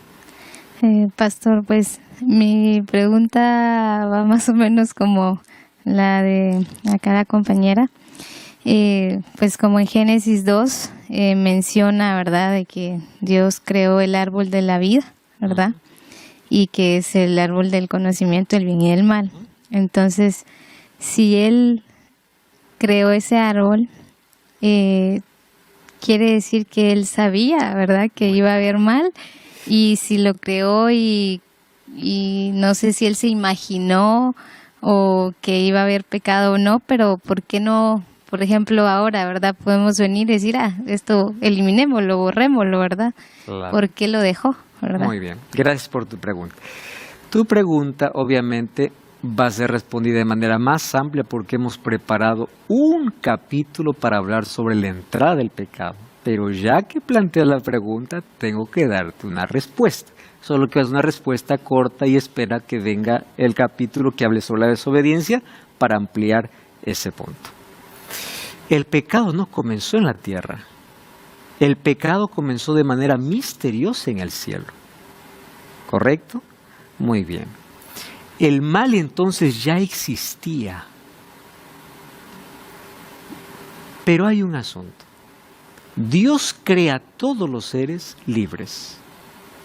Pastor, pues mi pregunta va más o menos como la de acá la compañera. Pues como en Génesis 2 menciona, ¿verdad?, de que Dios creó el árbol de la vida, ¿verdad? Y que es el árbol del conocimiento del bien y del mal. Entonces, si Él creó ese árbol, quiere decir que Él sabía, ¿verdad?, que iba a haber mal. Y si lo creó y no sé si Él se imaginó o que iba a haber pecado o no, pero ¿por qué no? Por ejemplo, ahora, ¿verdad? Podemos venir y decir, esto eliminémoslo, borrémoslo, ¿verdad? Claro. ¿Por qué lo dejó? ¿Verdad? Muy bien, gracias por tu pregunta. Tu pregunta, obviamente, va a ser respondida de manera más amplia porque hemos preparado un capítulo para hablar sobre la entrada del pecado. Pero ya que planteas la pregunta, tengo que darte una respuesta. Solo que es una respuesta corta y espera que venga el capítulo que hable sobre la desobediencia para ampliar ese punto. El pecado no comenzó en la tierra. El pecado comenzó de manera misteriosa en el cielo. ¿Correcto? Muy bien. El mal entonces ya existía. Pero hay un asunto. Dios crea a todos los seres libres.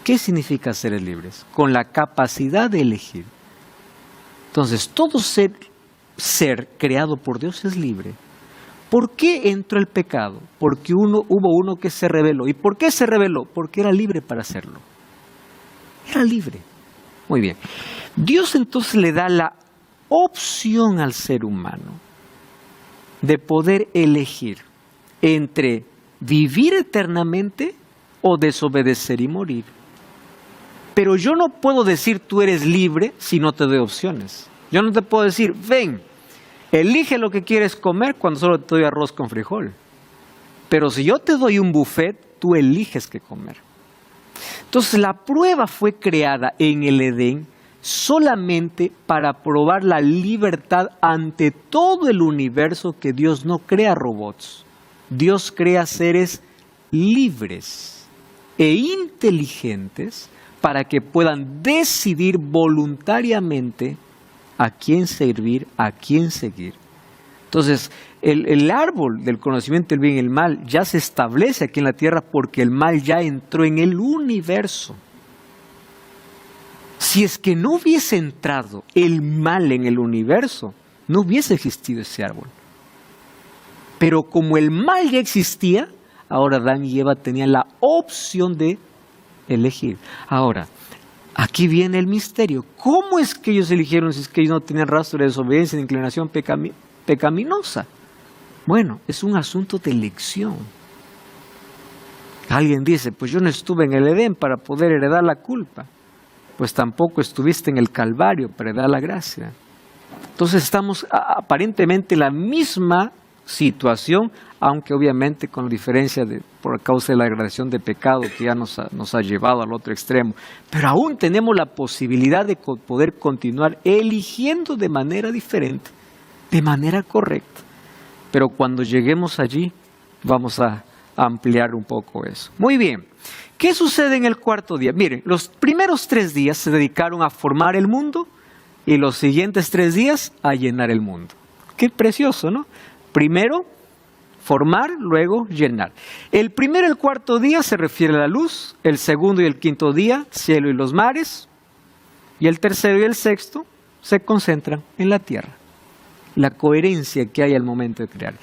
¿Qué significa seres libres? Con la capacidad de elegir. Entonces, todo ser creado por Dios es libre. ¿Por qué entró el pecado? Porque hubo uno que se rebeló. ¿Y por qué se rebeló? Porque era libre para hacerlo. Era libre. Muy bien. Dios entonces le da la opción al ser humano de poder elegir entre vivir eternamente o desobedecer y morir. Pero yo no puedo decir tú eres libre si no te doy opciones. Yo no te puedo decir, ven, elige lo que quieres comer cuando solo te doy arroz con frijol. Pero si yo te doy un buffet, tú eliges qué comer. Entonces la prueba fue creada en el Edén solamente para probar la libertad ante todo el universo, que Dios no crea robots. Dios crea seres libres e inteligentes para que puedan decidir voluntariamente a quién servir, a quién seguir. Entonces, el árbol del conocimiento del bien y el mal ya se establece aquí en la tierra porque el mal ya entró en el universo. Si es que no hubiese entrado el mal en el universo, no hubiese existido ese árbol. Pero como el mal ya existía, ahora Adán y Eva tenían la opción de elegir. Ahora, aquí viene el misterio. ¿Cómo es que ellos eligieron si es que ellos no tenían rastro de desobediencia, de inclinación pecaminosa? Bueno, es un asunto de elección. Alguien dice, pues yo no estuve en el Edén para poder heredar la culpa. Pues tampoco estuviste en el Calvario para heredar la gracia. Entonces estamos aparentemente en la misma situación, aunque obviamente con diferencia por causa de la degradación de pecado que ya nos ha llevado al otro extremo. Pero aún tenemos la posibilidad de poder continuar eligiendo de manera diferente, de manera correcta. Pero cuando lleguemos allí, vamos a ampliar un poco eso. Muy bien. ¿Qué sucede en el cuarto día? Miren, los primeros 3 días se dedicaron a formar el mundo y los siguientes 3 días a llenar el mundo. Qué precioso, ¿no? Primero, formar, luego llenar. El primero y el cuarto día se refiere a la luz, el segundo y el quinto día, cielo y los mares, y el tercero y el sexto se concentran en la tierra. La coherencia que hay al momento de crear.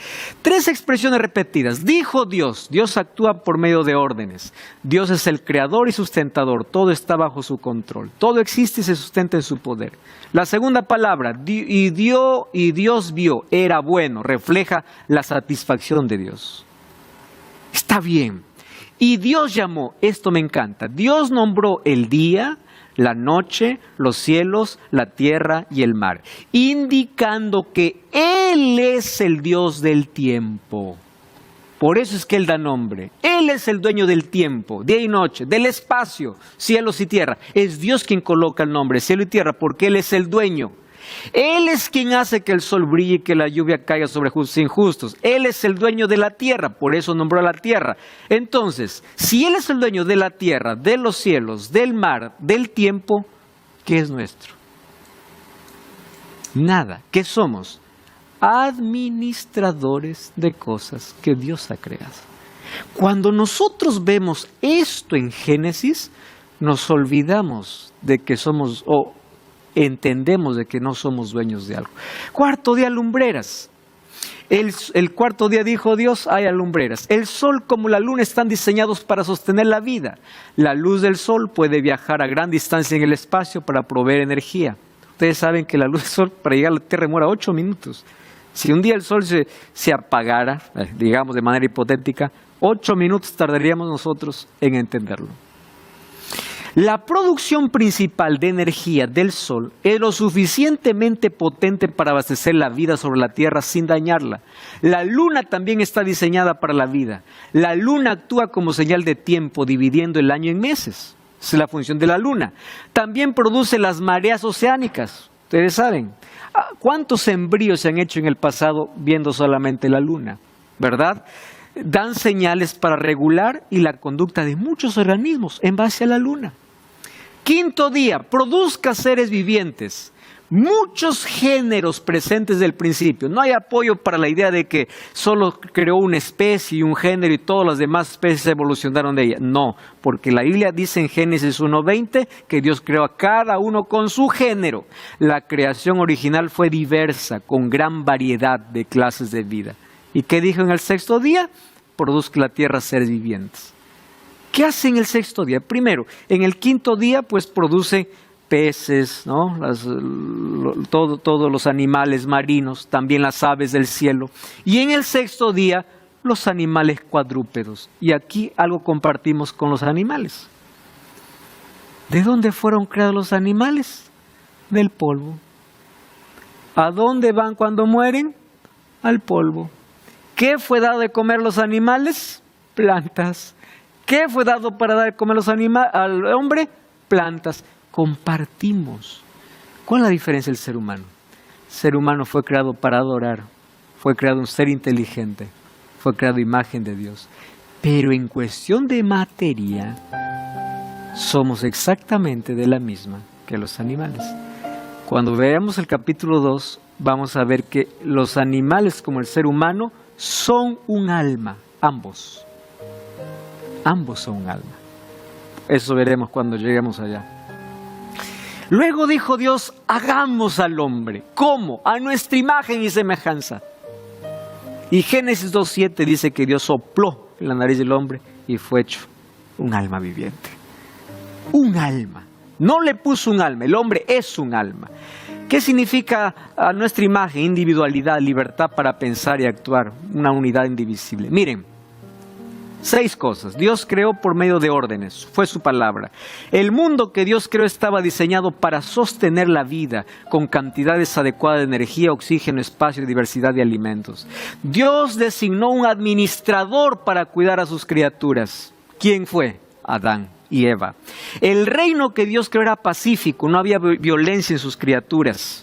3 expresiones repetidas. Dijo Dios. Dios actúa por medio de órdenes. Dios es el creador y sustentador. Todo está bajo su control. Todo existe y se sustenta en su poder. La segunda palabra, y Dios vio, era bueno, refleja la satisfacción de Dios. Está bien. Y Dios llamó, esto me encanta, Dios nombró el día, la noche, los cielos, la tierra y el mar, indicando que Él es el Dios del tiempo. Por eso es que Él da nombre. Él es el dueño del tiempo, día y noche, del espacio, cielos y tierra. Es Dios quien coloca el nombre, cielo y tierra, porque Él es el dueño. Él es quien hace que el sol brille y que la lluvia caiga sobre justos e injustos. Él es el dueño de la tierra, por eso nombró a la tierra. Entonces, si Él es el dueño de la tierra, de los cielos, del mar, del tiempo, ¿qué es nuestro? Nada. ¿Qué somos? Administradores de cosas que Dios ha creado. Cuando nosotros vemos esto en Génesis, nos olvidamos de que somos, entendemos de que no somos dueños de algo. Cuarto día, lumbreras. El cuarto día dijo Dios, hay lumbreras. El sol como la luna están diseñados para sostener la vida. La luz del sol puede viajar a gran distancia en el espacio para proveer energía. Ustedes saben que la luz del sol para llegar a la Tierra demora 8 minutos. Si un día el sol se apagara, digamos de manera hipotética, 8 minutos tardaríamos nosotros en entenderlo. La producción principal de energía del Sol es lo suficientemente potente para abastecer la vida sobre la Tierra sin dañarla. La Luna también está diseñada para la vida. La Luna actúa como señal de tiempo, dividiendo el año en meses. Esa es la función de la Luna. También produce las mareas oceánicas. Ustedes saben, ¿cuántos embrios se han hecho en el pasado viendo solamente la Luna? ¿Verdad? Dan señales para regular y la conducta de muchos organismos en base a la Luna. Quinto día, produzca seres vivientes. Muchos géneros presentes desde el principio. No hay apoyo para la idea de que solo creó una especie y un género y todas las demás especies evolucionaron de ella. No, porque la Biblia dice en Génesis 1:20 que Dios creó a cada uno con su género. La creación original fue diversa, con gran variedad de clases de vida. ¿Y qué dijo en el sexto día? Produzca la tierra seres vivientes. ¿Qué hace en el sexto día? Primero, en el quinto día pues produce peces, ¿no? Todos los animales marinos, también las aves del cielo. Y en el sexto día, los animales cuadrúpedos. Y aquí algo compartimos con los animales. ¿De dónde fueron creados los animales? Del polvo. ¿A dónde van cuando mueren? Al polvo. ¿Qué fue dado de comer a los animales? Plantas. ¿Qué fue dado para dar de comer al hombre? Plantas. Compartimos. ¿Cuál es la diferencia del ser humano? El ser humano fue creado para adorar, fue creado un ser inteligente, fue creado imagen de Dios. Pero en cuestión de materia, somos exactamente de la misma que los animales. Cuando veamos el capítulo 2, vamos a ver que los animales como el ser humano son un alma, ambos. Ambos son un alma. Eso veremos cuando lleguemos allá. Luego dijo Dios, hagamos al hombre. ¿Cómo? A nuestra imagen y semejanza. Y Génesis 2:7 dice que Dios sopló en la nariz del hombre y fue hecho un alma viviente. Un alma. No le puso un alma, el hombre es un alma. ¿Qué significa a nuestra imagen? Individualidad, libertad para pensar y actuar, una unidad indivisible. Miren, 6 cosas. Dios creó por medio de órdenes, fue su palabra. El mundo que Dios creó estaba diseñado para sostener la vida con cantidades adecuadas de energía, oxígeno, espacio y diversidad de alimentos. Dios designó un administrador para cuidar a sus criaturas. ¿Quién fue? Adán y Eva. El reino que Dios creó era pacífico, no había violencia en sus criaturas.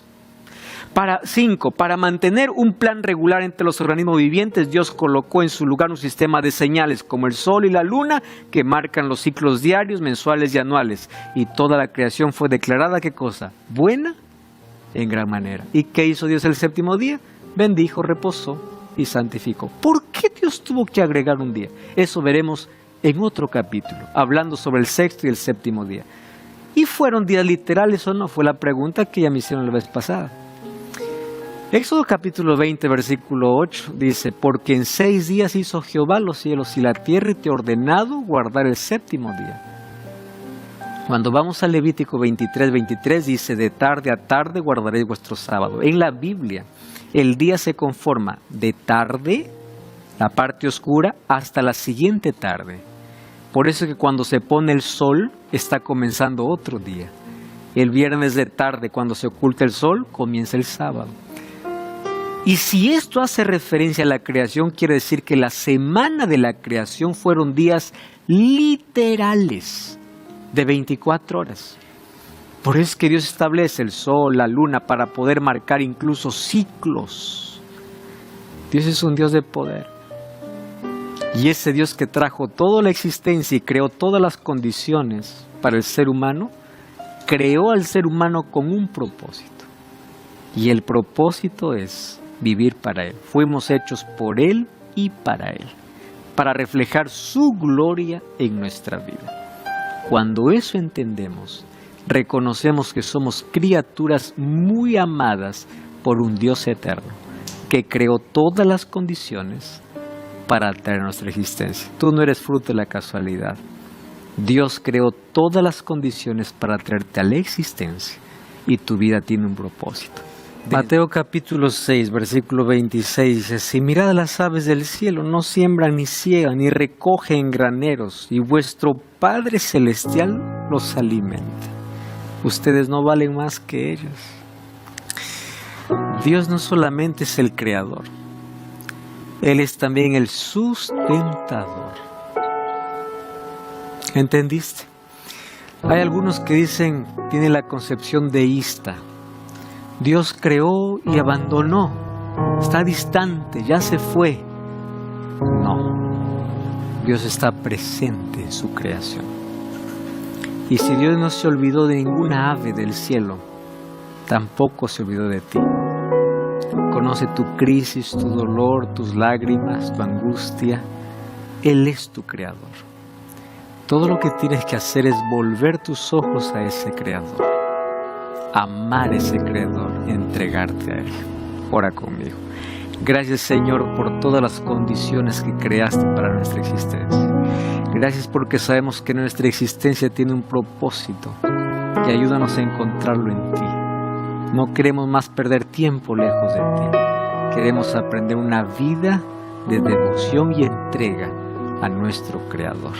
5. Para mantener un plan regular entre los organismos vivientes, Dios colocó en su lugar un sistema de señales como el sol y la luna que marcan los ciclos diarios, mensuales y anuales. Y toda la creación fue declarada, ¿qué cosa? Buena en gran manera. ¿Y qué hizo Dios el séptimo día? Bendijo, reposó y santificó. ¿Por qué Dios tuvo que agregar un día? Eso veremos en otro capítulo, hablando sobre el sexto y el séptimo día. ¿Y fueron días literales o no? Fue la pregunta que ya me hicieron la vez pasada. Éxodo capítulo 20, versículo 8 dice, porque en 6 días hizo Jehová los cielos y la tierra y te ha ordenado guardar el séptimo día. Cuando vamos a Levítico 23 dice, de tarde a tarde guardaréis vuestro sábado. En la Biblia, el día se conforma de tarde, la parte oscura, hasta la siguiente tarde. Por eso es que cuando se pone el sol, está comenzando otro día. El viernes de tarde, cuando se oculta el sol, comienza el sábado. Y si esto hace referencia a la creación, quiere decir que la semana de la creación fueron días literales de 24 horas. Por eso es que Dios establece el sol, la luna, para poder marcar incluso ciclos. Dios es un Dios de poder. Y ese Dios que trajo toda la existencia y creó todas las condiciones para el ser humano, creó al ser humano con un propósito. Y el propósito es vivir para Él. Fuimos hechos por Él y para Él, para reflejar su gloria en nuestra vida. Cuando eso entendemos, reconocemos que somos criaturas muy amadas por un Dios eterno, que creó todas las condiciones para traer nuestra existencia. Tú no eres fruto de la casualidad. Dios creó todas las condiciones para traerte a la existencia y tu vida tiene un propósito. Mateo capítulo 6, versículo 26 dice, si mirad las aves del cielo, no siembran ni ciegan ni recogen graneros, y vuestro Padre Celestial los alimenta. Ustedes no valen más que ellos. Dios no solamente es el creador, Él es también el sustentador. ¿Entendiste? Hay algunos que dicen, tienen la concepción deísta. Dios creó y abandonó, está distante, ya se fue. No, Dios está presente en su creación. Y si Dios no se olvidó de ninguna ave del cielo, tampoco se olvidó de ti. Conoce tu crisis, tu dolor, tus lágrimas, tu angustia. Él es tu creador. Todo lo que tienes que hacer es volver tus ojos a ese creador. Amar ese creador y entregarte a Él. Ora conmigo. Gracias, Señor, por todas las condiciones que creaste para nuestra existencia. Gracias porque sabemos que nuestra existencia tiene un propósito y ayúdanos a encontrarlo en ti. No queremos más perder tiempo lejos de ti. Queremos aprender una vida de devoción y entrega a nuestro Creador.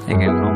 En el nombre